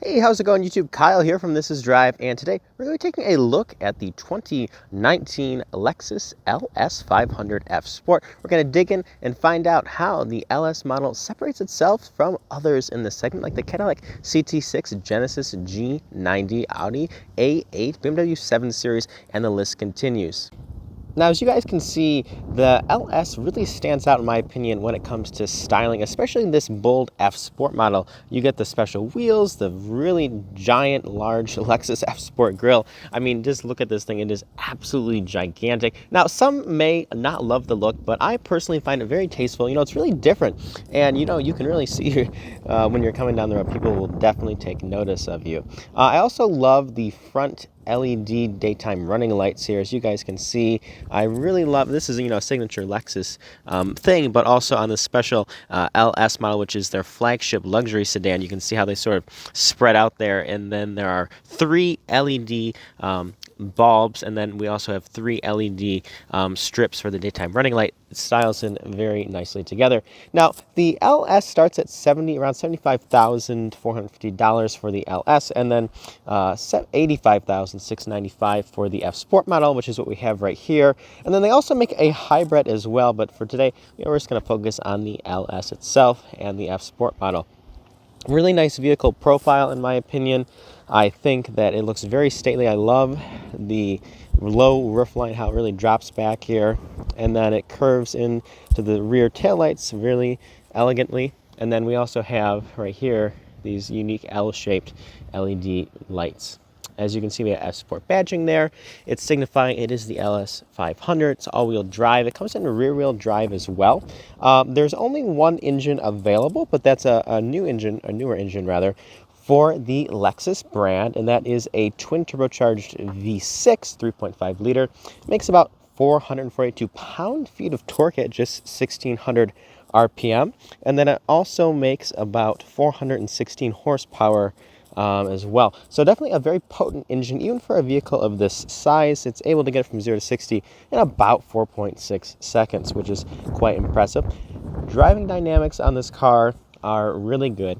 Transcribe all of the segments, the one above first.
Hey, how's it going, YouTube? Kyle here from This Is Drive, and today we're going to be taking a look at the 2019 Lexus LS 500F Sport. We're going to dig in and find out how the LS model separates itself from others in the segment, like the Cadillac CT6, Genesis G90, Audi A8, BMW 7 Series, and the list continues. Now, as you guys can see, the LS really stands out in my opinion when it comes to styling, especially in this bold F Sport model. You get the special wheels, the really giant, large Lexus F Sport grille. I mean, just look at this thing. It is absolutely gigantic. Now, some may not love the look, but I personally find it very tasteful. You know, it's really different. And, you know, you can really see when you're coming down the road, people will definitely take notice of you. I also love the front LED daytime running lights here. As you guys can see, I really love this. Is, you know, a signature Lexus thing, but also on the special LS model, which is their flagship luxury sedan. You can see how they sort of spread out there, and then there are 3 LED bulbs, and then we also have 3 LED strips for the daytime running light. It styles in very nicely together. Now, the LS starts at around $75,450 for the LS, and then $85,695 for the F Sport model, which is what we have right here. And then they also make a hybrid as well, but for today, we're just going to focus on the LS itself and the F Sport model. Really nice vehicle profile, in my opinion. I think that it looks very stately. I love the low roofline, how it really drops back here, and then it curves into the rear taillights really elegantly. And then we also have right here these unique L-shaped LED lights. As you can see, we have F Sport badging there. It's signifying it is the LS 500. It's all-wheel drive. It comes in rear-wheel drive as well. There's only one engine available, but that's a newer engine rather, for the Lexus brand, and that is a twin turbocharged V6 3.5 liter. It makes about 442 pound-feet of torque at just 1,600 RPM, and then it also makes about 416 horsepower as well. So definitely a very potent engine, even for a vehicle of this size. It's able to get from 0 to 60 in about 4.6 seconds, which is quite impressive. Driving dynamics on this car are really good,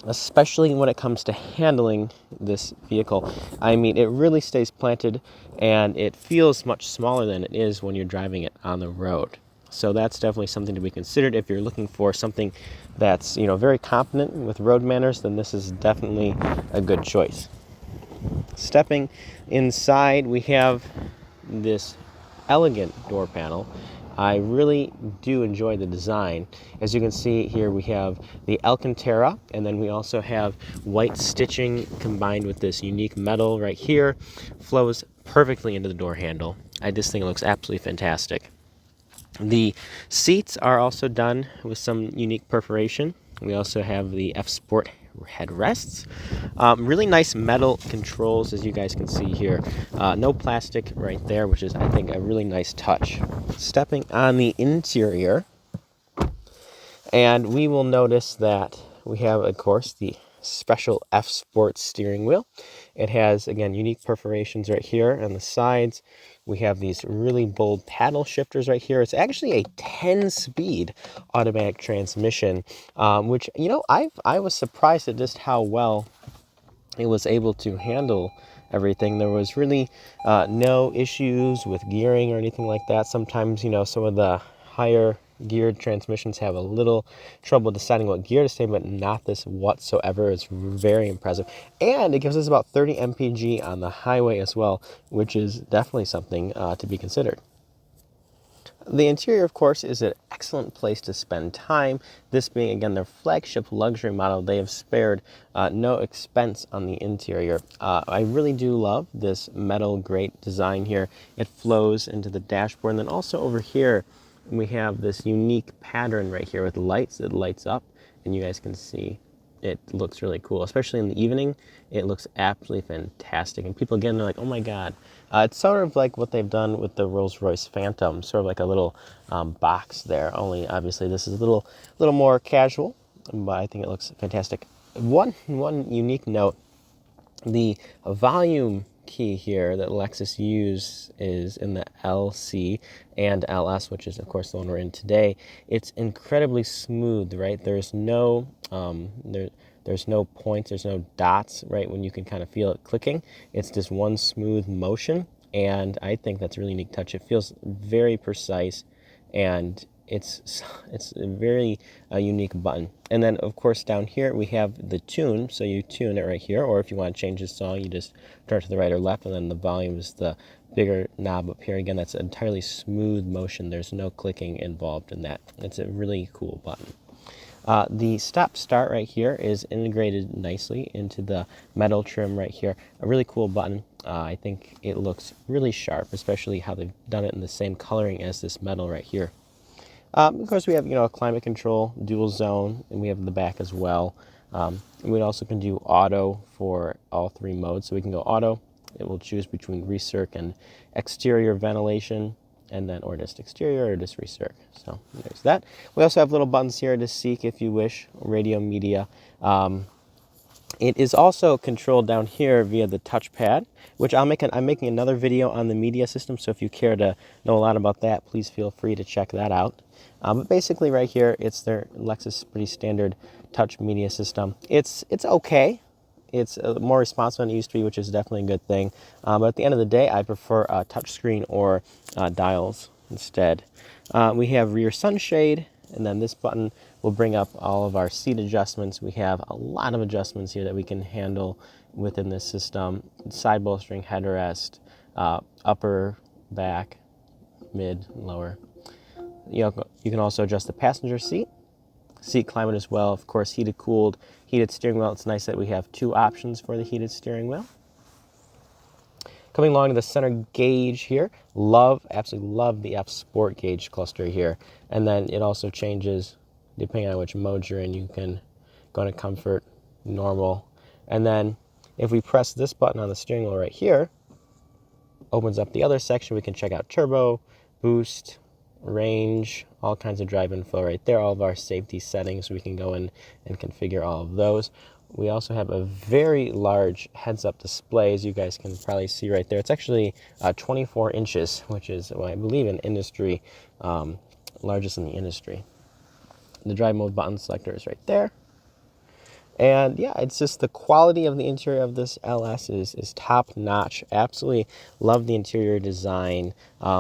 especially when it comes to handling this vehicle. I mean, it really stays planted, and it feels much smaller than it is when you're driving it on the road. So that's definitely something to be considered. If you're looking for something that's, you know, very competent with road manners, then this is definitely a good choice. Stepping inside, we have this elegant door panel. I really do enjoy the design. As you can see here, we have the Alcantara, and then we also have white stitching combined with this unique metal right here. Flows perfectly into the door handle. I just think it looks absolutely fantastic. The seats are also done with some unique perforation. We also have the F Sport headrests. Really nice metal controls, as you guys can see here. No plastic right there, which is, I think, a really nice touch. Stepping on the interior, and we will notice that we have, of course, the special F Sport steering wheel. It has, again, unique perforations right here on the sides. We have these really bold paddle shifters right here. It's actually a 10-speed automatic transmission, which, you know, I was surprised at just how well it was able to handle everything. There was really no issues with gearing or anything like that. Sometimes, you know, some of the higher geared transmissions have a little trouble deciding what gear to stay, but not this whatsoever. It's very impressive, and it gives us about 30 mpg on the highway as well, which is definitely something to be considered. The interior, of course, is an excellent place to spend time. This being, again, their flagship luxury model, they have spared no expense on the interior. I really do love this metal grate design here. It flows into the dashboard, and then also over here, we have this unique pattern right here with lights. It lights up, and you guys can see it looks really cool, especially in the evening. It looks absolutely fantastic, and people again, they're like, oh my god. It's sort of like what they've done with the Rolls-Royce Phantom, sort of like a little box there, only obviously this is a little more casual, but I think it looks fantastic. One unique note, the volume key here that Lexus use is in the LC and LS, which is of course the one we're in today. It's incredibly smooth, right? There's no There's no points, there's no dots, right, when you can kind of feel it clicking. It's just one smooth motion, and I think that's a really unique touch. It feels very precise, and it's a very unique button. And then, of course, down here we have the tune, so you tune it right here, or if you want to change the song, you just turn to the right or left, and then the volume is the bigger knob up here. Again, that's an entirely smooth motion. There's no clicking involved in that. It's a really cool button. The stop start right here is integrated nicely into the metal trim right here. A really cool button. I think it looks really sharp, especially how they've done it in the same coloring as this metal right here. Of course, we have, you know, a climate control, dual zone, and we have the back as well. And we also can do auto for all three modes. So we can go auto. It will choose between recirc and exterior ventilation, and then or just exterior or just recirc. So there's that. We also have little buttons here to seek if you wish, radio, media. It is also controlled down here via the touchpad, which I'm making another video on the media system. So if you care to know a lot about that, please feel free to check that out. But basically, right here, it's their Lexus pretty standard touch media system. It's okay. It's more responsive than it used to be, which is definitely a good thing. But at the end of the day, I prefer a touchscreen or dials instead. We have rear sunshade, and then this button will bring up all of our seat adjustments. We have a lot of adjustments here that we can handle within this system. Side bolstering, headrest, upper, back, mid, lower. You can also adjust the passenger seat climate as well. Of course, heated, cooled, heated steering wheel. It's nice that we have two options for the heated steering wheel. Coming along to the center gauge here, absolutely love the F Sport gauge cluster here. And then it also changes depending on which mode you're in. You can go into comfort, normal. And then if we press this button on the steering wheel right here, opens up the other section. We can check out turbo, boost, range, all kinds of drive info right there, all of our safety settings. We can go in and configure all of those. We also have a very large heads-up display, as you guys can probably see right there. It's actually 24 inches, which is, well, I believe, an industry, largest in the industry. The drive mode button selector is right there. And yeah, it's just the quality of the interior of this LS is top notch. Absolutely love the interior design.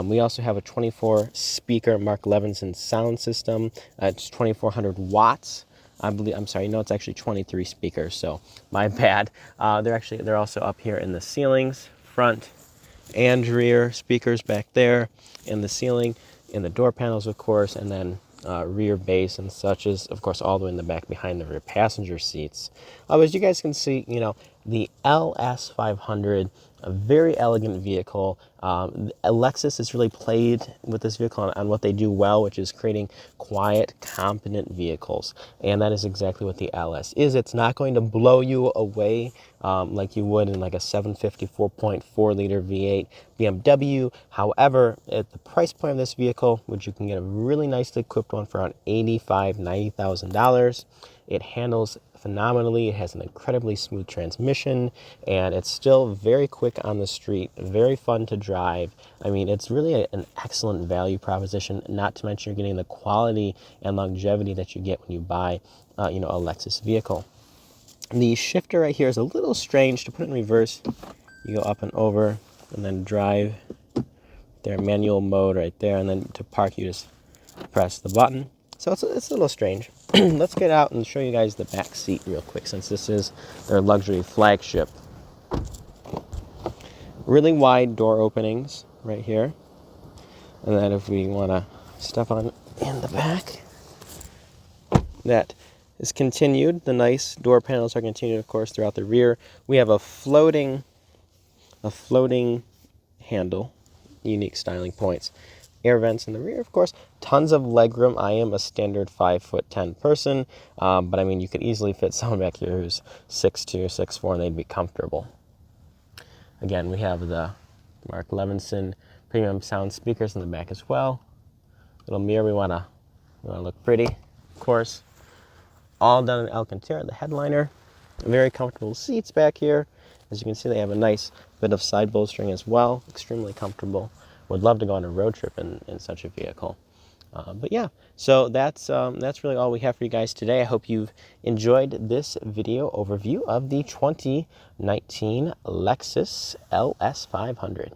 We also have a 24 speaker Mark Levinson sound system. It's 2400 watts. No, it's actually 23 speakers, so my bad. They're also up here in the ceilings, front and rear speakers back there in the ceiling, in the door panels, of course, and then rear base and such is, of course, all the way in the back behind the rear passenger seats. As you guys can see, you know, the LS500, a very elegant vehicle. Lexus has really played with this vehicle on what they do well, which is creating quiet, competent vehicles. And that is exactly what the LS is. It's not going to blow you away like you would in like a 750 4.4 liter V8 BMW. However, at the price point of this vehicle, which you can get a really nicely equipped one for around $85,000, $90,000, it handles phenomenally. It has an incredibly smooth transmission, and it's still very quick on the street, very fun to drive. I mean, it's really an excellent value proposition, not to mention you're getting the quality and longevity that you get when you buy a Lexus vehicle. The shifter right here is a little strange. To put it in reverse, you go up and over and then drive their manual mode right there, and then to park you just press the button. So it's a little strange. Let's get out and show you guys the back seat real quick, since this is their luxury flagship. Really wide door openings right here. And then if we want to step on in the back, that is continued. The nice door panels are continued, of course, throughout the rear. We have a floating handle, unique styling points. Air vents in the rear, of course, tons of legroom. I am a standard 5'10" person, but I mean, you could easily fit someone back here who's 6'2", 6'4", and they'd be comfortable. Again, we have the Mark Levinson premium sound speakers in the back as well. Little mirror, we wanna look pretty, of course. All done in Alcantara, the headliner. Very comfortable seats back here. As you can see, they have a nice bit of side bolstering as well. Extremely comfortable. Would love to go on a road trip in such a vehicle. But yeah, so that's really all we have for you guys today. I hope you've enjoyed this video overview of the 2019 Lexus LS 500.